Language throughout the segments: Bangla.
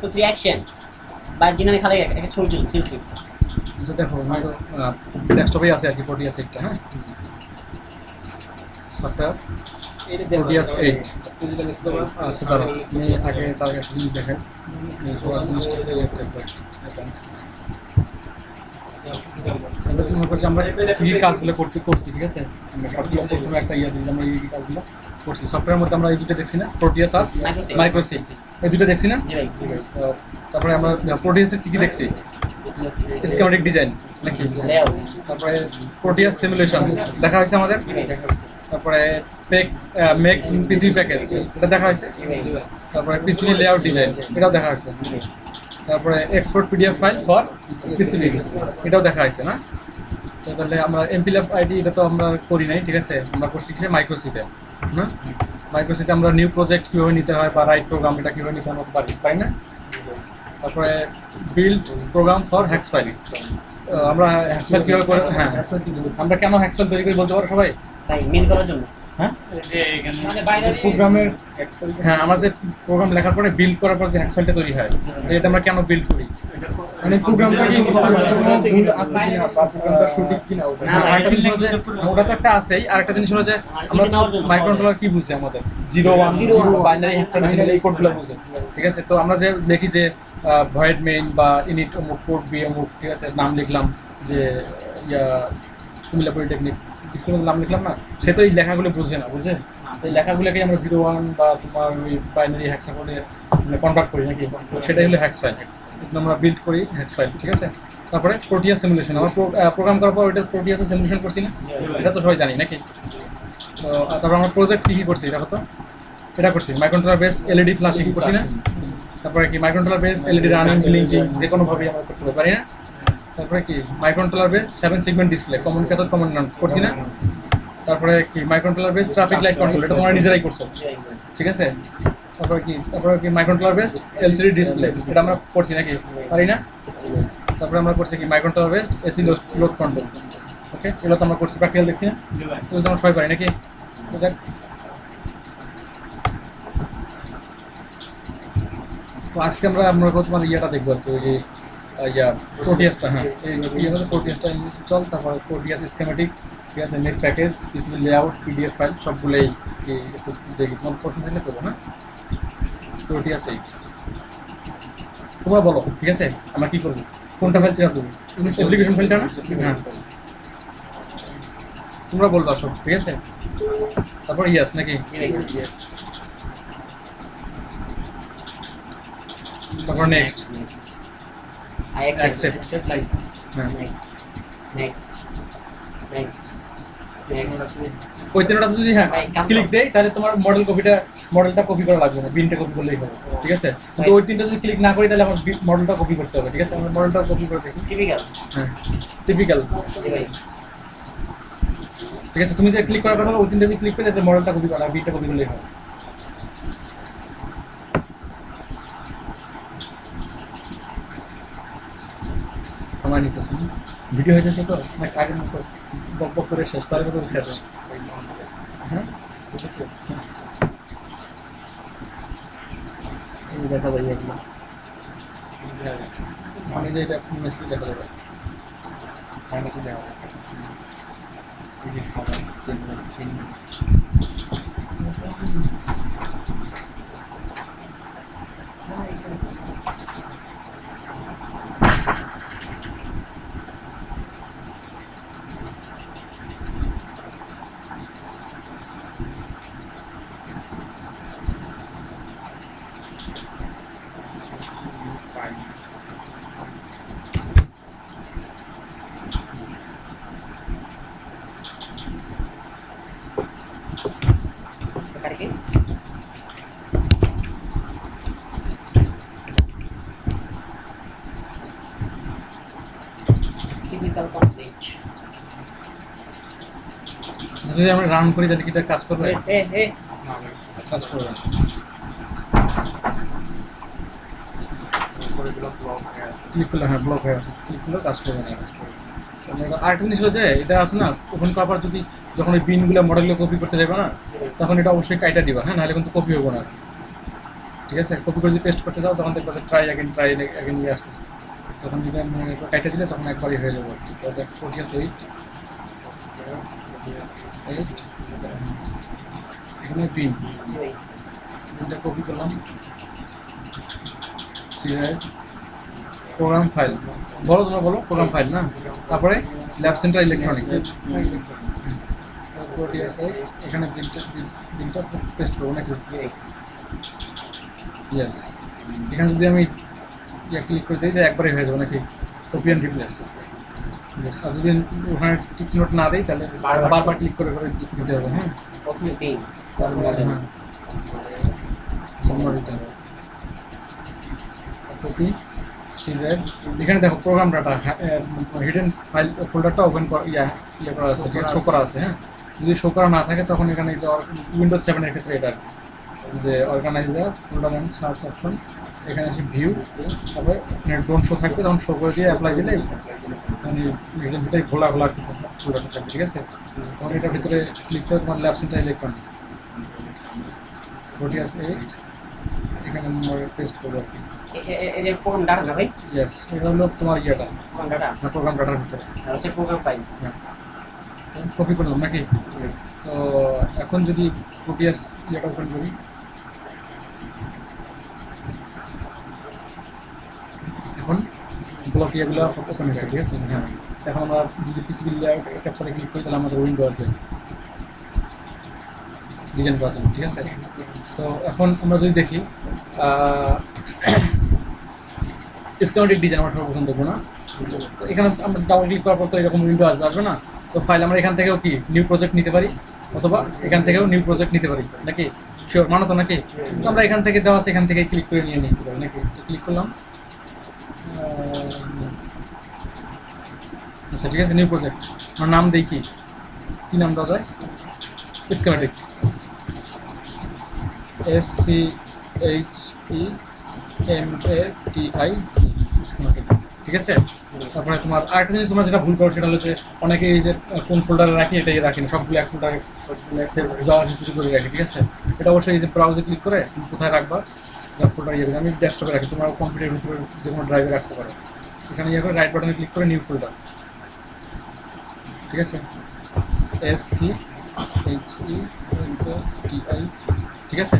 তো রিঅ্যাকশন বা জিনানে খালি একটা ছবি তুলছি সেলফি। আচ্ছা দেখো আমি তো ডেস্কটপেই আছে আর কি প্রোটিয়াস 8টা। হ্যাঁ সফটওয়্যার প্রোটিয়াস 8। আচ্ছা দাঁড়াও আমি আগে তার একটা জিনিস দেখাই আমরা কী কাজগুলো করছি ঠিক আছে। আমরা সবগুলো প্রথমে একটা ইয়ে দিই আমরা এই কাজগুলো করছি সফটওয়্যারের মধ্যে আমরা এই দুটো দেখছি না প্রোটিয়াস আর মাইক্রোসিপ এই দুটো দেখছি না। তারপরে আমরা প্রোটিয়াসের কী কী দেখছি স্কিমেটিক ডিজাইন নাকি, তারপরে প্রোটিয়াস সিমুলেশন দেখা হয়েছে আমাদের, তারপরে মেক পিসিবি প্যাকেজ এটা দেখা হয়েছে, তারপরে পিসিবি লেআউট ডিজাইন এটাও দেখা হয়েছে, তারপরে export PDF file for PCB এটাও দেখা হয়েছে না। তো তাহলে আমরা এমপিল্যাব আইডি এটা তো আমরা করি নাই ঠিক আছে, আমরা করছি কি মাইক্রোসিপে না। মাইক্রোসিপে আমরা নিউ প্রজেক্ট কীভাবে নিতে হয় বা রাইট প্রোগ্রাম এটা কীভাবে নিতে হয় পারি না। তারপরে build program for hex file আমরা হ্যাক্স ফাইল কীভাবে করে, হ্যাঁ আমরা কেন হ্যাক্স ফাইল তৈরি করি বলতে পারো সবাই? তাই মিল করার জন্য। হ্যাঁ প্রোগ্রামের হ্যাঁ আমরা যে প্রোগ্রাম লেখার পরে বিল্ড করার পর যে হ্যাক্স ফাইলটা তৈরি হয় এটা আমরা কেন বিল্ড করি, মানে প্রোগ্রামটা কি প্রোগ্রামটা সঠিক কিনা আরেকটা জিনিস হলো যে ওটা তো একটা আছেই, আরেকটা জিনিস হলো যে আমরা মাইক্রোকন্ট্রোলার কি বুঝি আমাদের 0 1 বাইনারি হেক্সাডেসিমাল এই কোডগুলো বুঝে ঠিক আছে। তো আমরা যে দেখি যে ভয়েড মেইন বা ইনিট অমুক কোড বি অমুক ঠিক আছে নাম লিখলাম যে কুমিল্লা পলিটেকনিক স্কুলের নাম লিখলাম না, সে তো এই লেখাগুলো বুঝে না বুঝে, এই লেখাগুলোকে আমরা 0 1 বা তোমার ওই বাইনারি হ্যাক্সাকোডে মানে কনভার্ট করি নাকি, সেটাই হলো হ্যাক্স ফাইল, আমরা বিল্ড করি হ্যাক্স ফাইল ঠিক আছে। তারপরে প্রোটিয়াস সিমুলেশন আমরা প্রোগ্রাম করার পর ওইটা প্রোটিয়াসের সিমুলেশন করছি না, এটা তো সবাই জানি নাকি। তো তারপর আমরা প্রজেক্ট কী করছি এটা হতো এটা করছি মাইক্রোকন্ট্রোলার বেসড এলইডি ফ্ল্যাশিং করছি না, তারপরে কি microcontroller based LED running blinking যে কোনোভাবেই আমরা করতে পারি না। তারপরে কি microcontroller based 7 segment display common cathode common নন করছি না। তারপরে কি microcontroller based traffic light control এটা তোমরা নিজেরাই করছো ঠিক আছে। তারপরে কি মাইক্রোকন্ট্রোলার বেসড এলসিডি ডিসপ্লে এটা আমরা করছি নাকি, পারি না। তারপরে আমরা করছি কি microcontroller based AC load control, okay এগুলো তো আমরা করছি প্র্যাকটিক্যাল দেখছি না, এগুলো তো আমরা সবাই পারি নাকি। তো আজকে আমরা তোমার ইয়েটা দেখবো আর কি ওই যে প্রোটিয়াসটা, হ্যাঁ এই প্রোটিয়াসটা ইংলিশে চল, তারপরে প্রোটিয়াস স্কিমেটিক ঠিক আছে, net package PCB layout PDF file সবগুলোই কি একটু দেখি, তোমার প্রশ্ন থাকলে করবো না। প্রোটিয়াস 8 তোমরা বলো ঠিক আছে আমরা কী করবো, কোনটা ফাইল সেটা তুমি অ্যাপ্লিকেশন ফাইলটা না, হ্যাঁ তোমরা বলবা সব ঠিক আছে। তারপর ইয়াস নাকি, তারপর নেক্সট I accept license. হ্যাঁ Next. ওই তিনটা যদি হ্যাঁ ক্লিক দেয় তাহলে তোমার মডেলটা কপি করা লাগবে না, বিনটা কপি করলেই হবে ঠিক আছে। কিন্তু ওই তিনটা যদি ক্লিক না করি তাহলে আমার মডেলটা কপি করতে হবে ঠিক আছে। আমার মডেলটা কপি করে দেখি টিপিক্যাল। হ্যাঁ টিপিক্যাল ঠিক আছে। তুমি যে ক্লিক করার কথা ওই তিনটা যদি ক্লিক করে তাহলে মডেলটা কপি করা বিনটা কপি করলেই হবে। সময় নিতেছে ভিডিও হয়ে যাচ্ছে তো না আগের মতো বক করে শেষ তার মতো খেতে হ্যাঁ ঠিক আছে। এই দেখা যায় এগুলো মানে যে এটা মেসেজ দেখা যাবে ফাইনালি দেখা যাবে এই যে সবাই চেঞ্জ करके টিপিক্যাল কমপ্লিট। যদি আমরা রান করি তাহলে কি এটা কাজ করবে? কাজ করবে না, ক্লিক করলে হ্যাঁ ব্লক হয়ে আছে, ক্লিক করলে কাজ করবে না। আরেকটা জিনিস হলো যে এটা আছে না ওপেন করার পর যদি যখন ওই বিনগুলো মডেলগুলো কপি করতে যাবে না তখন এটা অবশ্যই কাইটা দিবা, হ্যাঁ নাহলে কিন্তু কপি হবো না। ঠিক আছে, কপি করে যদি পেস্ট করতে চাও তখন দেখবো ট্রাই অ্যাগেন নিয়ে আসতেছে, তখন যদি আমি কাইটে দিলে তখন একবারই হয়ে যাবো আর কি। তো দেখ প্রোটিয়াস 8 এখানে পিনটা কপি করলাম, সিরাইট প্রোগ্রাম ফাইল, বলো তোমরা বলো প্রোগ্রাম ফাইল না, তারপরে ল্যাব সেন্টার ইলেকট্রনিক্স প্রোটিয়াস 8 এখানে বিলটা পেস্ট করবো নাকি, ইয়েস। এখানে যদি আমি ক্লিক করে দিই যে একবারে হয়ে যাবে নাকি, কপি অ্যান্ড রিপ্লেস। আর যদি ওখানে টিক নোট না দিই তাহলে বারবার ক্লিক করে দিতে হবে। হ্যাঁ, প্রথমে পেইন হ্যাঁ কপি সিলেক্ট, এখানে দেখো প্রোগ্রাম ডাটা হিডেন ফাইল ফোল্ডারটা ওপেন ইয়ে করা আছে, ঠিক আছে, শো করা আছে। হ্যাঁ, যদি শো করা না থাকে তখন এখানে যে উইন্ডোজ 7 এর ক্ষেত্রে এটা যে organiser folder and search option, এখানে আছে ভিউ, তারপরে ডোন্ট শো থাকবে তখন শো করে দিয়ে অ্যাপ্লাই দিলে মানে এটার ভিতরে ঘোলা ফোল্ডারটা থাকবে, ঠিক আছে। তখন এটার ভিতরে ক্লিক করে তোমার ল্যাব সেন্টার ইলেকট্রনিক্স প্রোটিয়াস 8 এখানে পেস্ট করবো আর কি। এটা প্রোগ্রাম ডাটা না ভাই? ইয়েস, এটা হলো তোমার ইয়েটা প্রোগ্রাম ডাটা, প্রোগ্রাম ডাটার ভিতরে হচ্ছে প্রোগ্রাম ফাইল। হ্যাঁ, কপি করলাম নাকি। তো এখন যদি প্রোটিয়াস ইয়েটা ওপেন করি, এখন ব্লক ইয়েগুলো ওপেন হয়েছে, ঠিক আছে। হ্যাঁ, এখন আমরা যদি পিসিবি লেআউট ক্যাপচারে ক্লিক করি তাহলে আমাদের উইন্ডো আসবে ডিজাইন করার জন্য, ঠিক আছে। তো এখন আমরা যদি দেখি স্কিমেটিক ডিজাইন আমরা সর্বপ্রথম দেখবো না, তো এখানে আমরা ডাবল ক্লিক করার পর তো এরকম উইন্ডো আসবে না। তো ফাইল আমরা এখান থেকেও কি নিউ প্রজেক্ট নিতে পারি, অথবা এখান থেকেও নিউ প্রজেক্ট নিতে পারি নাকি, শিওর মানো তো নাকি। তো আমরা এখান থেকে দেওয়া আছে এখান থেকে ক্লিক করে নিয়ে নিতে পারি নাকি। তো ক্লিক করলাম, আচ্ছা ঠিক আছে, নিউ প্রজেক্ট আমার নাম দিই কি নাম দেওয়া যায়, স্কিমেটিক SCHEMATIC স্কিমেটিক, ঠিক আছে। তারপরে তোমার আরেকটা জিনিস তোমরা যেটা ভুল করো সেটা হলো যে অনেকে এই যে কোন ফোল্ডারে রাখি এটাই রাখি না, সবগুলো এক ফোল্ডারে যাওয়া শুরু করে রাখি, ঠিক আছে। এটা অবশ্যই এই যে ব্রাউজে ক্লিক করে কোথায় রাখবা ফোল্ডার ইয়ে করে, আমি ডেস্কটপে রাখি, তোমরা কম্পিউটারের ভিতরে যে কোনো ড্রাইভে রাখতে পারো। এখানে ইয়ে করে রাইট বাটনে ক্লিক করে নিউ ফোল্ডার, ঠিক আছে, SCHEMATIC, ঠিক আছে।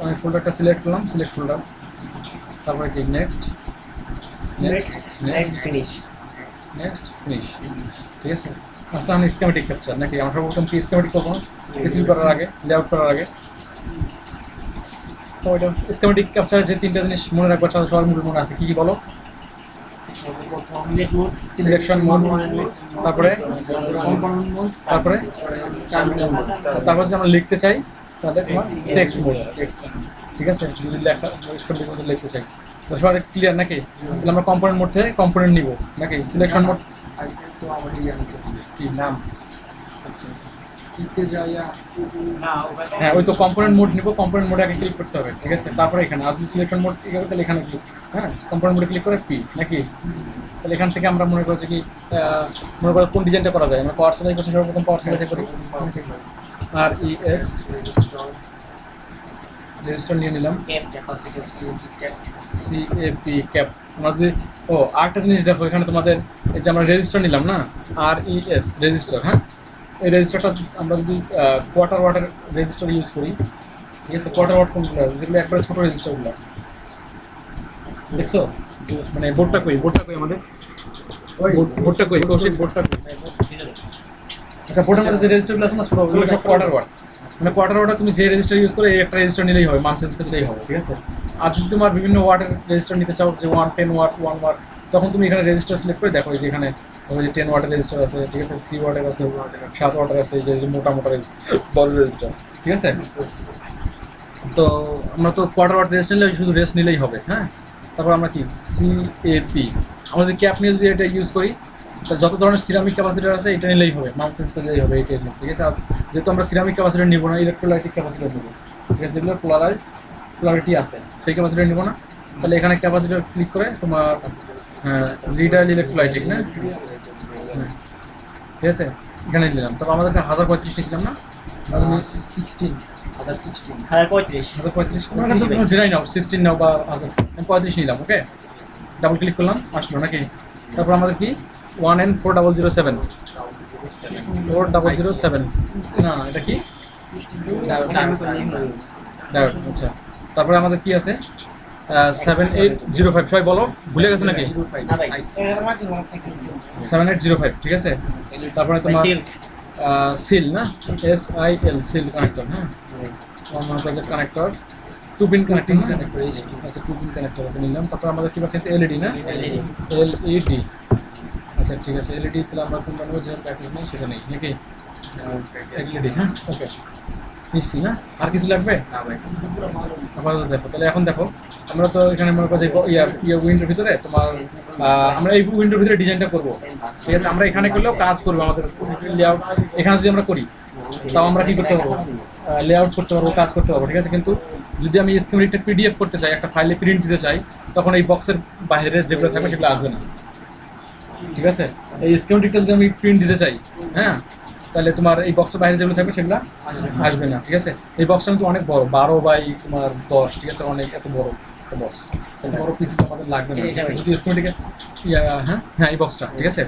আমি ফোল্ডারটা সিলেক্ট করলাম, সিলেক্ট ফোল্ডার, তারপরে কি নেক্সট ফিনিশ, ঠিক আছে। আসলে আমি স্কিমেটিক ক্যাপচার নাকি, আমার সর্বপ্রথম কি স্কিমেটিক করবো পিসিবি করার আগে, লেআউট করার আগে। তো এটা স্কিমেটিক ক্যাপচারে যে তিনটা জিনিস মনে রাখবার সাথে সবার মনে আছে, কি বলো? সিলেকশন মোড, তারপরে যদি আমরা লিখতে চাই তাহলে তোমার টেক্সট মোড, ঠিক আছে। যদি লেখা স্কিমেটিক মোডে লিখতে চাই তো সবার ক্লিয়ার নাকি। তাহলে আমরা কম্পোনেন্ট মোড থেকে কম্পোনেন্ট নিব নাকি, সিলেকশন মোড কি নাম, হ্যাঁ ওই তো কম্পোনেন্ট মোড নিব, কম্পোনেন্ট মোডে আগে ক্লিক করতে হবে, ঠিক আছে। তারপরে এখানে আর যদি সিলেকশন মোড ঠিক হবে তাহলে এখানে ক্লিক, হ্যাঁ কম্পোনেন্ট মোডে ক্লিক করে পি নাকি। তাহলে এখান থেকে আমরা মনে করছি কি মনে করো কোন ডিজাইনটা করা যায়, আমরা পাওয়ার সেলাই করছি, সর্বপ্রথম পাওয়ার সেলাই করি, আর ES রেজিস্টার নিয়ে নিলাম, CAP ক্যাপ। আমরা যদি আরেকটা জিনিস দেখো এখানে তোমাদের এই যে আমরা রেজিস্টার নিলাম না, RES রেজিস্টার, হ্যাঁ এই রেজিস্টারটা আমরা যদি কোয়ার্টার ওয়াটের রেজিস্টার ইউজ করি, ঠিক আছে। কোয়ার্টার ওয়াট কোনগুলো, যেগুলো একবারে ছোটো রেজিস্টারগুলো দেখছো, মানে বোর্ডটা কই আমাদের, বোর্ডটা কই কৌশিক, বোর্ডটা কই। আচ্ছা বোর্ডের মধ্যে যে রেজিস্টারগুলো আছে না ছোটো, ওগুলো সব কোয়ার্টার ওয়াট, মানে কোয়ার্টার ওয়াটে তুমি যে রেজিস্টার ইউজ করে এই একটা রেজিস্টার নিলেই হবে, মান চেঞ্জ করলেই হবে, ঠিক আছে। আর যদি তোমার বিভিন্ন ওয়াটের রেজিস্টার নিতে চাও, যে 10 ওয়াট 1 ওয়াট, তখন তুমি এখানে রেজিস্টার সিলেক্ট করে দেখো যে এখানে ওই যে 10 ওয়াটের রেজিস্টার আছে, ঠিক আছে, 3 ওয়াটের আছে, 7 ওয়াটের আছে, যে মোটা বড় রেজিস্টার, ঠিক আছে। তো আমরা তো কোয়ার্টার ওয়াট রেস্ট নিলে শুধু রেস্ট নিলেই হবে, হ্যাঁ। তারপর আমরা কি CAP, আমাদের ক্যাপ নিয়ে যদি এটা ইউজ করি যত ধরনের সিরামিক ক্যাপাসিটার আছে এটা নিলেই হবে, মান চেঞ্জ করলেই হবে এইটাই, ঠিক আছে। আর যেহেতু আমরা সিরামিক ক্যাপাসিটার নিব না, ইলেকট্রোলাইটিক ক্যাপাসিটার নেব, ঠিক আছে, যেগুলো পোলারিটি আছে সেই ক্যাপাসিটার নিব না। তাহলে এখানে ক্যাপাসিটার ক্লিক করে তোমার রিডাইল ইলেকট্রোলাইটিক না, ঠিক আছে, এখানে নিলাম। তারপর আমাদেরকে 1035 নিয়েছিলাম না, 16 1035 1035 কোনো জেরাই নাও 16 নাও বা 1000 আমি 35 নিলাম ওকে ডাবল ক্লিক করলাম আসলো নাকি তারপর আমাদের কি 1N4007 4007 না এটা কি ডায়োড আচ্ছা তারপরে আমাদের কি আছে 7805 সবাই বলো ভুলে গেছো নাকি না ভাই 7805 ঠিক আছে তারপরে তোমার সিল না SIL সিল কানেক্টর হ্যাঁ কানেক্টর 2 পিন কানেক্টর না আচ্ছা 2 পিন কানেক্টর নিলাম তারপর আমাদের কি বাকি আছে LED না LED আচ্ছা ঠিক আছে LED তাহলে আমরা কোন বানাবো যে প্যাকেজ নেই সেটা নেই নাকি LED হ্যাঁ ওকে নিশ্চয়ই না আর কিছু লাগবে না ভাই আপাতত দেখো তাহলে এখন দেখো আমরা তো এখানে মনে করছি উইন্ডোর ভিতরে তোমার আমরা এই উইন্ডোর ভিতরে ডিজাইনটা করবো ঠিক আছে আমরা এখানে করলেও কাজ করবো আমাদের লেআউট এখানে যদি আমরা করি তাও আমরা কি করতে পারবো লেআউট করতে পারবো কাজ করতে পারবো ঠিক আছে কিন্তু যদি আমি স্কিমেটিকটা PDF করতে চাই একটা ফাইলে প্রিন্ট দিতে চাই তখন এই বক্সের বাইরে যেগুলো থাকবে সেগুলো আসবে না ঠিক আছে এই স্কিমেটিকটা যদি আমি প্রিন্ট দিতে চাই হ্যাঁ তাহলে তোমার এই বক্সের বাইরে যেগুলো থাকবে সেগুলো আসবে না ঠিক আছে এই বক্সটা কিন্তু অনেক বড় 12 তোমার 10 ঠিক আছে অনেক এত বড় একটা বক্স এত বড় পিসি আমাদের লাগবে না ঠিক আছে যদি স্কিমেটিকে হ্যাঁ এই বক্সটা ঠিক আছে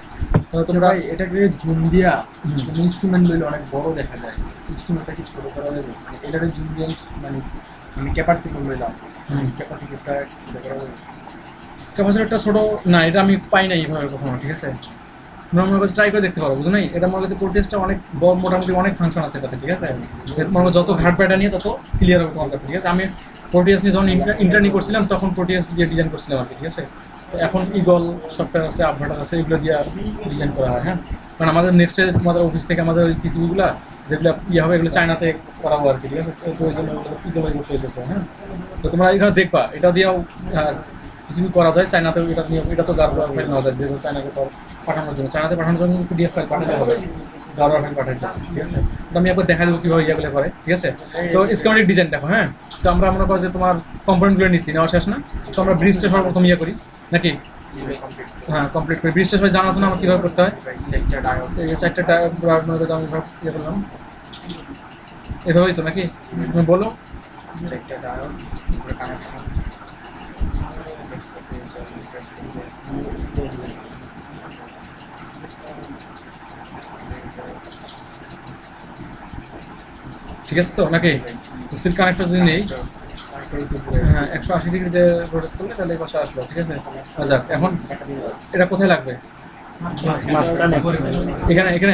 তো তোমরা এটাকে জুম দিয়া ইনস্ট্রুমেন্ট লইলে অনেক বড় দেখা যায় ইনস্ট্রুমেন্টটা কি ছোট করা যাবে মানে এটাকে জুম দিয়ে মানে আমি ক্যাপাসিটি লইলাম ক্যাপাসিটিটা ছোট করা যাবে ক্যাপাসিটরটা ছোট না এটা আমি পাই নাই এইভাবে কখনো ঠিক আছে তোমরা মনে করো ট্রাই করে দেখতে পারো বুঝো নাই এটা মনে করছে প্রোটেস্টটা অনেক বড় মোটামুটি অনেক ফাংশন আছে এটাতে ঠিক আছে মনে করো যত ঘাট ব্যাটা নিয়ে তত ক্লিয়ার হবে তোমার কাছে ঠিক আছে আমি প্রোটিয়াস নিয়ে যখন ইন্টারনি করছিলাম তখন প্রোটিয়াস দিয়ে ডিজাইন করছিলাম আর কি ঠিক আছে তো এখন ইগল সফটওয়্যার আছে আপডেট আছে এগুলো দিয়ে ডিজাইন করা হয় হ্যাঁ কারণ আমাদের নেক্সটে তোমাদের অফিস থেকে আমাদের ওই পিসিবিগুলো যেগুলো ইয়ে হবে এগুলো চায়নাতে করাবো আর কি ঠিক আছে তো ওই জন্য ইগল করতে হইতেছে হ্যাঁ তো তোমরা এখানে দেখবা এটা দিয়েও পিসিবি করা যায় চায়নাতেও এটা নিয়ে এটা তো গার্বার ফাইল নেওয়া যায় যেগুলো চায়নাকে পাঠানোর জন্য চায়নাতে পাঠানোর জন্য PDF ফাইল পাঠাতে হবে গার্বার ফাইল পাঠাতে ঠিক আছে তো আমি একবার দেখা দেবো কীভাবে ইয়েগুলো করে ঠিক আছে তো স্কিমেটিক ডিজাইন দেখো হ্যাঁ তো আমরা মনে করো যে তোমার কম্পোনেন্টগুলো নিচ্ছি নেওয়া শেষ না তো আমরা ব্রিজটা সর্বপ্রথম ইয়ে করি নাকি হ্যাঁ কমপ্লিট করি ব্রিজটা সবাই জানা আছে না আমার কীভাবে করতে হয় এই 4টা টায়ার আমি ইয়ে করলাম এভাবেই তো নাকি তুমি বলো ঠিক আছে তো নাকি সিল কানেক্টর যদি নেই হ্যাঁ 180 ডিগ্রিতে রোটেট করলে তাহলে এই পাশে আসলো ঠিক আছে যাক এখন এটা কোথায় লাগবে এখানে এখানে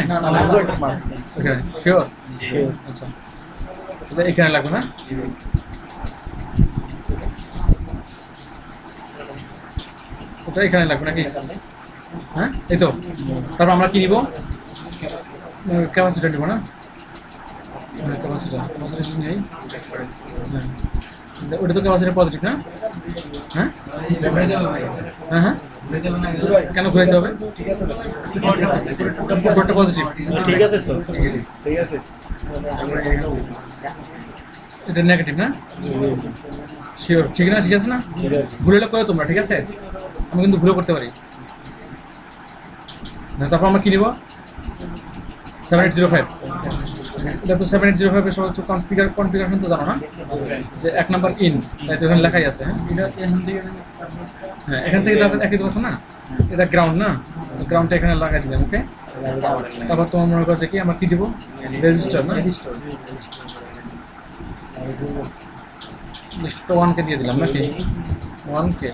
এখানে শিওর আচ্ছা এটা এখানে লাগবে না ওটা এখানে লাগবে নাকি হ্যাঁ এই তো তারপর আমরা কি নিব ক্যাপাসিটার নিব না ক্যাপাসিটার নেই ওটা তো ক্যাপাসিটার পজিটিভ না হ্যাঁ হ্যাঁ হ্যাঁ কেন ঘুরাইতে হবে উপরটা পজিটিভ ঠিক আছে তো ঠিক আছে এটা নেগেটিভ না শিওর ঠিক না ঠিক আছে না ঘুরেলে করো তোমরা ঠিক আছে আমি কিন্তু ভুলও করতে পারি তারপর আমরা কি নিব 7805 এটা তো 7805 এর সবাই তো কনফিগারেশন তো জানো না যে 1 নাম্বার ইন তাই তো এখানে লেখাই আছে হ্যাঁ এটা এখান থেকে যাবে একই কথা না এটা গ্রাউন্ড না গ্রাউন্ডটা এখানে লাগাই দিলাম ওকে তারপর তোমার মনে করছে কি আমরা কি দিব রেজিস্টার না রেজিস্টার 1 কে দিয়ে দিলাম নাকি 1 কে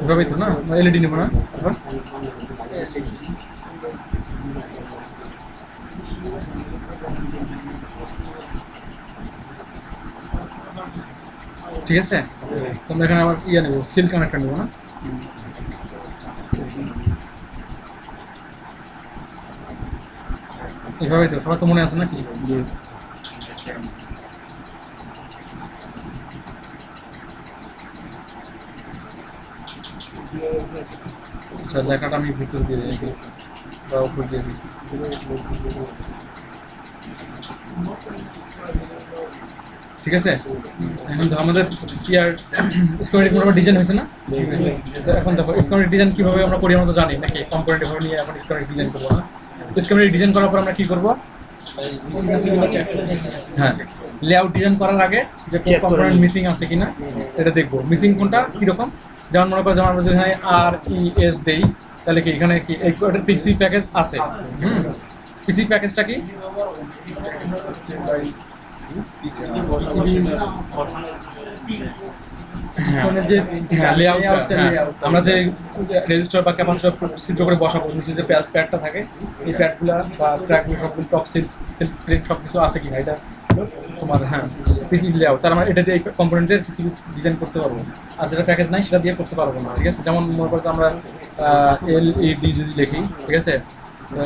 এভাবেই তো না LED নেব না এখন ঠিক আছে তোমরা এখানে আবার ইয়ে নেবো সিল কানেক্টর নেবো না এভাবেই তো সবার তো মনে আছে নাকি আচ্ছা লেখাটা আমি ভিতর দিয়ে দিই বা উপর দিয়ে দিই ঠিক আছে, এখন তো আমাদের ইয়ার স্কিমেটিক মোটামুটি ডিজাইন হয়েছে না? তো এখন দেখো স্কিমেটিক ডিজাইন কীভাবে আমরা করি আমরা তো জানি নাকি, কম্পোনেন্ট এভাবে নিয়ে এখন স্কিমেটিক ডিজাইন করবো না। স্কিমেটিক ডিজাইন করার পর আমরা কী করবো? হ্যাঁ, লেআউট ডিজাইন করার আগে যে কম্পোনেন্ট মিসিং আছে কিনা এটা দেখবো। মিসিং কোনটা কীরকম, যেমন মনে করো যেমন আমরা যদি এখানে RES দেই তাহলে কি এখানে কি একটা পিসি প্যাকেজ আছে। পিসি প্যাকেজটা কি? আমরা যে রেজিস্টার বা ক্যাপাসিটর ছিদ্র করে বসাবো, নিচে যে প্যাডটা থাকে এই প্যাডগুলো বা ট্র্যাকগুলো সবগুলো টপ স্ক্রিন সব কিছু আছে কিনা এটা তোমার পিসি লেআউট। তার মানে এটা দিয়ে কম্পোনেন্টের পিসি ডিজাইন করতে পারবো, আর যেটা প্যাকেজ নাই সেটা দিয়ে করতে পারবো না। ঠিক আছে, যেমন মনে করতে আমরা LED যদি লিখি, ঠিক আছে,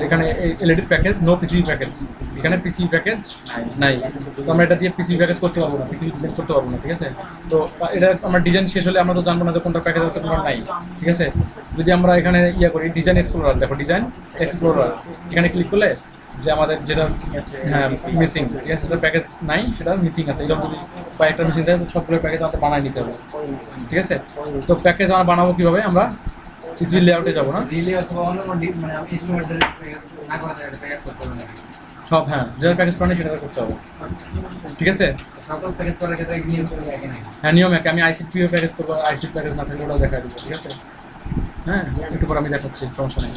এখানে LED প্যাকেজ নো পিসি প্যাকেজ, এখানে পিসি প্যাকেজ নাই, তো আমরা এটা দিয়ে পিসি প্যাকেজ করতে পারবো না, পিসি ডিজাইন করতে পারবো না। ঠিক আছে, তো এটা আমার ডিজাইন শেষ হলে আমরা তো জানবো না যে কোনটা প্যাকেজ আছে কোনটা নাই। ঠিক আছে, যদি আমরা এখানে করি ডিজাইন এক্সপ্লোরার, দেখো ডিজাইন এক্সপ্লোরার এখানে ক্লিক করলে যে আমাদের যেটা মিসিং, ঠিক আছে, সেটা প্যাকেজ নাই, সেটা মিসিং আছে। এরকম যদি কয়েকটা মিসিং থাকে সবগুলো প্যাকেজ আমাদের বানায় নিতে হবে। ঠিক আছে, তো প্যাকেজ আমরা বানাবো কীভাবে? আমরা পিসি লেআউটে যাবো না, সব যেটা প্যাকেজ করেনি সেটা করতে হবে। ঠিক আছে, নিয়ম একে। আমি ICPO প্যাকেজ করবো, ICP প্যাকেজ না থাকলে ওটাও দেখা দেবো। ঠিক আছে, একটু পর আমি দেখাচ্ছি, সমস্যা নেই।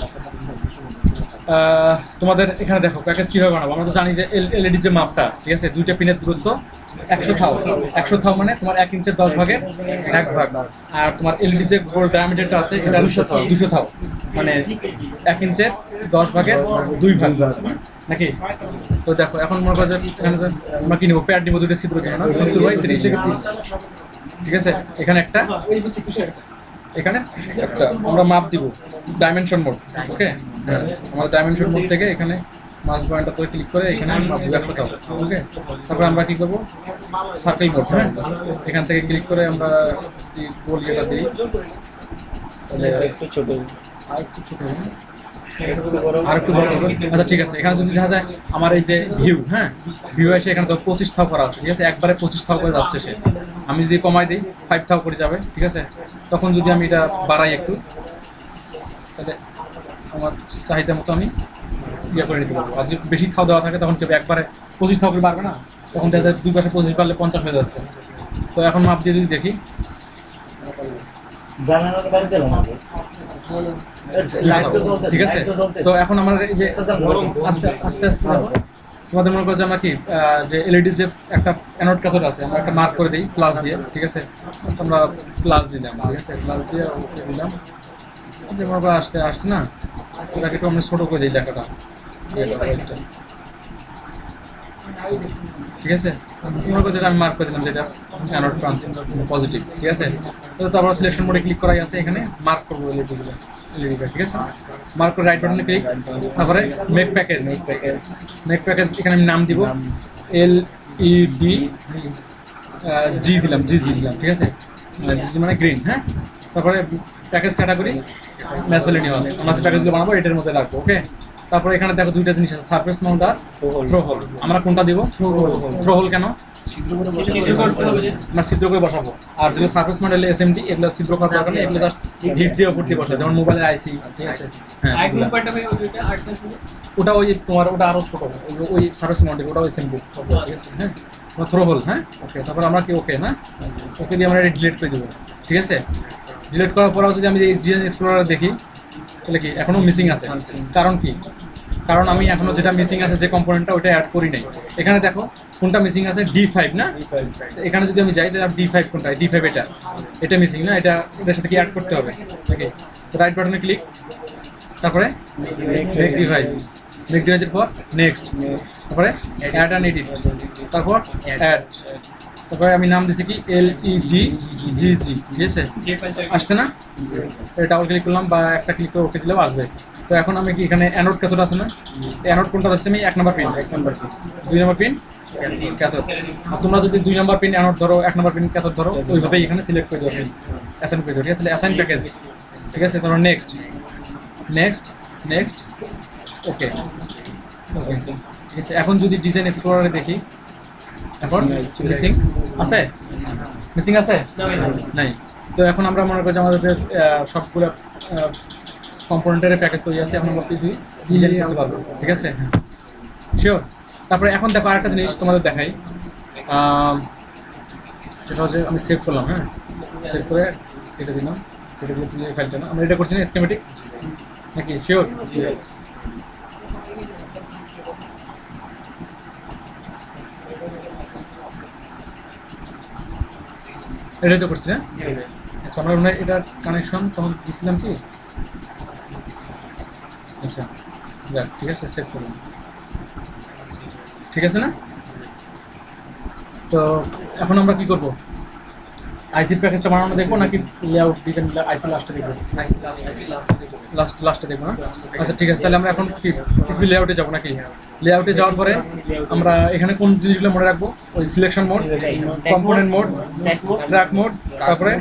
তোমাদের এখানে দেখো প্যাকেজ কীভাবে বানাবো। আমরা তো জানি যে LED যে মাপটা, ঠিক আছে, দুইটা পিনের দূরত্ব 100 থাও মানে তোমার 1 ইঞ্চের 10 ভাগের 1 ভাগ, আর তোমার LED যে গোল ডায়ামিটারটা আছে এটা 200 থাও মানে 1 ইঞ্চের 10 ভাগের 2 ভাগ নাকি। তো দেখো এখন মনে করো যে এখানে আমরা কি নেবো, প্যাড নিবো দুইটা ছিদ্রের জন্য না, 30 থেকে 30। ঠিক আছে, এখানে একটা, এখানে একটা আমরা মাপ দিব ডাইমেনশন মোড। ওকে, আমাদের ডাইমেনশন মোড থেকে এখানে মাস পয়েন্টটা করে ক্লিক করে এখানে মাপ দিব 100 থাও। ওকে, তারপর আমরা কি করবো, সার্কেল মোড। এখান থেকে ক্লিক করে আমরা গোল ইয়েটা দিই, তাহলে আর একটু ছোট আর একটু বড়। আচ্ছা ঠিক আছে, এখানে যদি দেখা যায় আমার এই যে ভিউ এসে এখানে তো 25 থাও করা আছে। ঠিক আছে, একবারে 25 থাও করে যাচ্ছে সে। আমি যদি কমাই দিই 5 থাও করে যাবে। ঠিক আছে, তখন যদি আমি এটা বাড়াই একটু, তাহলে আমার চাহিদা মতো আমি করে নিতে পারবো। আর যদি বেশি থাও দেওয়া থাকে তখন কেউ একবারে 25 থাও করে বাড়বে না, তখন দেখা যায় দুই পাশে 25 পারলে 50 হয়ে যাচ্ছে। তো এখন মাপ দিয়ে যদি দেখি, ঠিক আছে, তো এখন আমার এই যে আস্তে আস্তে তোমাদের মনে করো যে আমরা কি যে LED যে একটা অ্যানোড ক্যাথোড আছে আমরা একটা মার্ক করে দিই প্লাস দিয়ে। ঠিক আছে, আমরা প্লাস দিলাম। ঠিক আছে, প্লাস দিয়ে ওকে দিলাম, যে মনে করো আসছে না, সেটাকে একটু আমরা ছোটো করে দিই লেখাটা। ঠিক আছে, মনে করো যেটা আমি মার্ক করে দিলাম যেটা অ্যানোড পজিটিভ। ঠিক আছে, তো তারপর সিলেকশন মোডে ক্লিক করাই আছে, এখানে মার্ক করবো LED। ঠিক আছে, মার্ক করে রাইট বাটনে ক্লিক, তারপরে মেক প্যাকেজ এখানে আমি নাম দিব LED G দিলাম, জি দিলাম। ঠিক আছে, জি মানে গ্রিন। তারপরে প্যাকেজ ক্যাটাগরি ম্যাসেলেনিয়াস, আমরা যে প্যাকেজগুলো বানাবো এটার মধ্যে রাখবো। ওকে, তারপরে এখানে দেখো দুইটা জিনিস আছে, সারফেস মাউন্ট আর থ্রো হোল। আমরা কোনটা দিব? থ্রো হোল কেন? আমরা ছিদ্র করে বসাবো। আর যেগুলো সারফেস মাউন্ট SMD এগুলো ছিদ্র করার দরকার নেই, এগুলো জাস্ট হিট দিয়ে উপর দিয়ে বসায়, যেমন মোবাইলের IC। ঠিক আছে, ওটা ওই তোমার ওটা আরো ছোট, ওই সারফেস মাউন্ট ওটা SMD। ঠিক আছে, থ্রো হোল। ওকে, তারপর আমরা কি ওকে ওকে দিয়ে আমরা ডিলিট করে দেবো। ঠিক আছে, ডিলিট করার পরেও যদি আমি GS এক্সপ্লোরার দেখি তাহলে কি এখনো মিসিং আছে। কারণ কি? কারণ আমি এখনো যেটা মিসিং আছে যে কম্পোনেন্টটা ওটা অ্যাড করি নাই। এখানে দেখো কোনটা মিসিং আছে, D5 না। এখানে যদি আমি যাই তাহলে D5 কোনটা? D5 এটা মিসিং না, এটার সাথে কি অ্যাড করতে হবে নাকি। তো রাইট বাটনে ক্লিক, তারপরে মেক ডিভাইসের পর নেক্সট, তারপরে অ্যাড অ্যান্ড এডিট, তারপর অ্যাড, তারপরে আমি নাম দিছি কি LED GG। ঠিক আছে, আসছে না, ডাবল ক্লিক করলাম বা একটা ক্লিক করে ওকে দিলেও আসবে। তো এখন আমি কি এখানে অ্যানোড ক্যাথোড আছে না, অ্যানোড কোনটা ধরছি আমি? 1 নম্বর পিন, 2 নম্বর পিন ক্যাথোড। আর তোমরা যদি 2 নম্বর পিন অ্যানোড ধরো, 1 নম্বর পিন ক্যাথোড ধরো, ওইভাবেই এখানে সিলেক্ট করে দেবে, অ্যাসাইন করে দেবে। ঠিক আছে, তাহলে অ্যাসাইন প্যাকেজ। ঠিক আছে, তারপর নেক্সট ওকে। ঠিক আছে, এখন যদি ডিজাইন এক্সপ্লোরারে দেখি, এখন মিসিং আছে, মিসিং আছে নাই। তো এখন আমরা মনে করি যে আমাদের সবগুলো কম্পোনেন্টের প্যাকেজ তৈরি আছে, এখন আমরা কিছুই ডিজাইন করতে পারবো, ঠিক আছে? শিওর। তারপরে এখন দেখো আরেকটা জিনিস তোমাদের দেখাই, সেটা হচ্ছে আমি সেভ করলাম, হ্যাঁ সেভ করে কেটে দিলাম, কেটে দিলে তুমি এই ফাইলটা না আমরা এটা করছি না স্কিমেটিক নাকি? শিওর। এটাই তো করছি না? আচ্ছা আমরা মনে হয় এটার কানেকশন তখন দিয়েছিলাম কি? আচ্ছা যাক ঠিক আছে, সেভ করলাম, ঠিক আছে না? তো এখন আমরা কি করবো, আইসির প্যাকেজটা বানানো দেখবো নাকি লেআউট ডিজাইন আইসি লাস্টে দেখবো? লাস্টে দেখবো না? আচ্ছা ঠিক আছে, তাহলে আমরা এখন কি কিছু লেআউটে যাবো নাকি? লেআউটে যাওয়ার পরে আমরা এখানে কোন জিনিসগুলো মনে রাখবো? ওই selection mode, component mode, track mode, তারপরে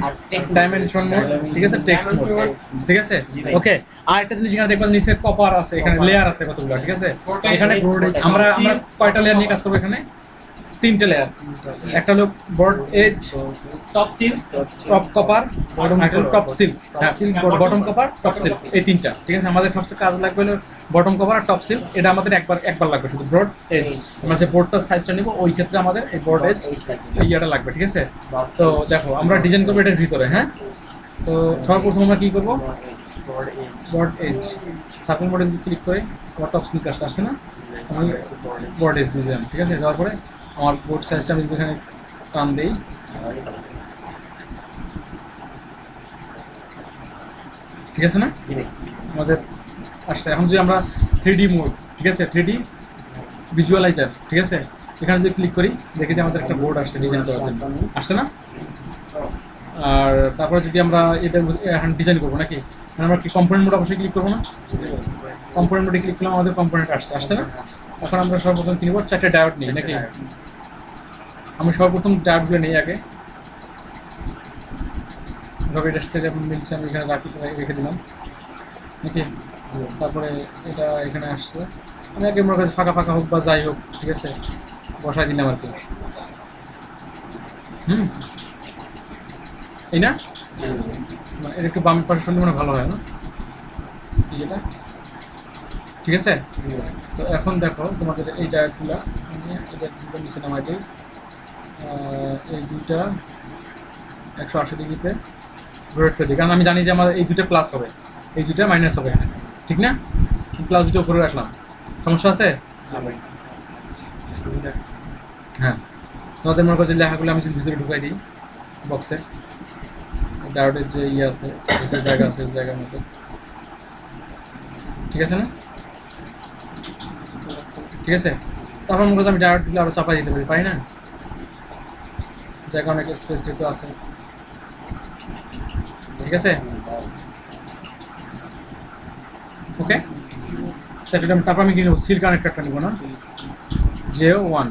ডাইমেনশন মোড, ঠিক আছে, টেক্সট মোড, ঠিক আছে ওকে। আর একটা জিনিস এখানে দেখবেন নিচে কপার আছে, এখানে লেয়ার আছে কতগুলো, ঠিক আছে? এখানে আমরা কয়টা লেয়ার নিয়ে কাজ করবো? এখানে 3টে লেয়ার, একটা হলো board edge, top silk, top copper, top silk, হ্যাঁ বটম কপার, টপ সিল্ক, এই 3টা, ঠিক আছে? আমাদের সবচেয়ে কাজ লাগবে হলো বটম কভার আর টপ সিল্ক, এটা আমাদের একবার লাগবে শুধু। ব্রড এজ আমরা যে বোর্ডটার সাইজটা নিব ওই ক্ষেত্রে আমাদের এই ব্রড এজ এই ইয়েটা লাগবে, ঠিক আছে? তো দেখো আমরা ডিজাইন করবো এটার ভিতরে, হ্যাঁ। তো সর্বপ্রথম আমরা কী করবো, ব্রড এজ সার্কেল মোডে ক্লিক করে আমার টপ সিল্ক আসছে না, আমি ব্রড এজ দিয়ে দিলাম, ঠিক আছে? দেওয়ার পরে আমার বোর্ড সাইজটা আমি যদি এখানে টান দিই, ঠিক আছে না? আমাদের আসছে। এখন যদি আমরা 3D মোড, ঠিক আছে, 3D ভিজুয়ালাইজার, ঠিক আছে, এখানে যদি ক্লিক করি দেখি যে আমাদের একটা বোর্ড আসছে ডিজাইন করার জন্য, আসছে না? আর তারপরে যদি আমরা এটা এখন ডিজাইন করবো নাকি, আমরা কি কম্পোনেন্ট মোড অবশ্যই ক্লিক করবো না? কম্পোনেন্ট মোডে ক্লিক করলাম, আমাদের কম্পোনেন্ট আসছে না? এখন আমরা সর্বপ্রথম কিনবো 4টে ডায়োড নিই নাকি? আমি সর্বপ্রথম ডায়োডগুলো নিই আগে, ধরো এটার সাথে মিলছে, আমি এখানে রেখে দিলাম নাকি? তারপরে এটা এখানে আসছে, আমি আগে মনে করি ফাঁকা ফাঁকা হোক বা যাই হোক, ঠিক আছে, বসাই দিলাম আর কি। এই না মানে এটা একটু বাম পাশে শুনলে মানে ভালো হয় না এটা, ঠিক আছে? তো এখন দেখো তোমাদের এই ডায়োডগুলো এটা দুটো নিচে নামাই দিই, এই দুইটা 180 ডিগ্রিতে রোটেট করে দিই, কারণ আমি জানি যে আমার এই দুটো প্লাস হবে, এই দুটো মাইনাস হবে, ঠিক না? প্লাস দুটো উপরে রাখলাম, সমস্যা আছে? হ্যাঁ, তোমাদের মনে করো যে লেখাগুলো আমি যদি ভিতরে ঢুকাই দিই বক্সে, ডায়োডের যে ইয়ে আছে, যে জায়গা আছে এই জায়গার মধ্যে, ঠিক আছে না? ঠিক আছে, তারপর মনে করছি আমি ডায়োডগুলো আরও চাপাই দিতে পারি না? জায়গা অনেক স্পেস যেহেতু আছে, ঠিক আছে ওকে। তারপর আমি কি নেবো, সিল কানেক্টরটা নেবো না, J1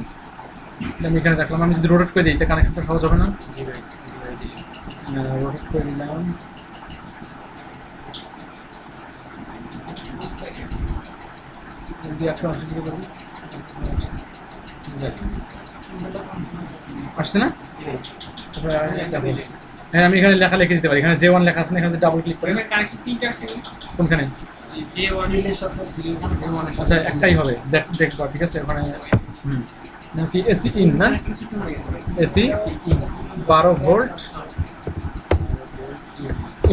আমি এখানে দেখলাম, আমি যদি রোটেট করে দিই তাহলে কানেক্টরটা সহজ হবে না? রোটেট করে দিলাম, যদি 180 ডিগ্রি করবো আসছে না? হ্যাঁ আমি এখানে লেখা লিখে দিতে পারি, এখানে J1 লেখা আছে না, এখানে ডাবল ক্লিক করে কোনখানে, আচ্ছা একটাই হবে দেখবা, ঠিক আছে? ওখানে নাকি এসি ইন না, এসি 12 ভোল্ট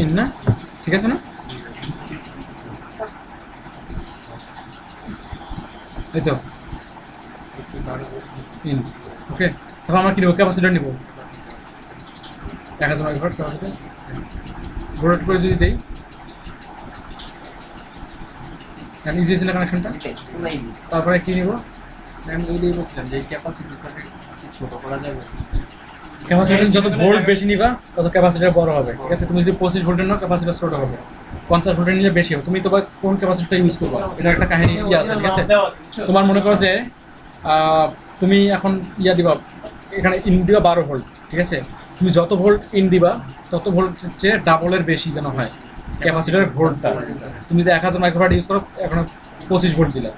ইন না, ঠিক আছে না? এই তো ইন, ওকে। তারপর আমরা কি নেবো, ক্যাপাসিটার নেবো 1000 মাইক্রোওয়াট ক্যাপাসিটার, রোটেট করে যদি দেই ইজি আছে না কানেকশনটা? তারপরে কি নিব, আমি এইটাই বলছিলাম যে এই ক্যাপাসিটিটাকে ছোট করা যাবে। ক্যাপাসিটার যত ভোল্ট বেশি নিবা তত ক্যাপাসিটার বড় হবে, ঠিক আছে? তুমি যদি 25 ভোল্টের নাও ক্যাপাসিটার ছোট হবে, 50 ভোল্টের নিলে বেশি হবে। তুমি তো কোন ক্যাপাসিটারটা ইউজ করবা এটা একটা কাহিনী ইয়ে আছে, ঠিক আছে? তোমার মনে করো যে তুমি এখন ইয়া দিবা, এখানে ইন দিবা 12 ভোল্ট, ঠিক আছে? তুমি যত ভোল্ট ইন দিবা তত ভোল্টের চেয়ে ডাবলের বেশি যেন হয় ক্যাপাসিটারের ভোল্টটা। তুমি যদি 1000 মাইক্রোওয়াট ইউজ করো, এখন 25 ভোল্ট দিলা,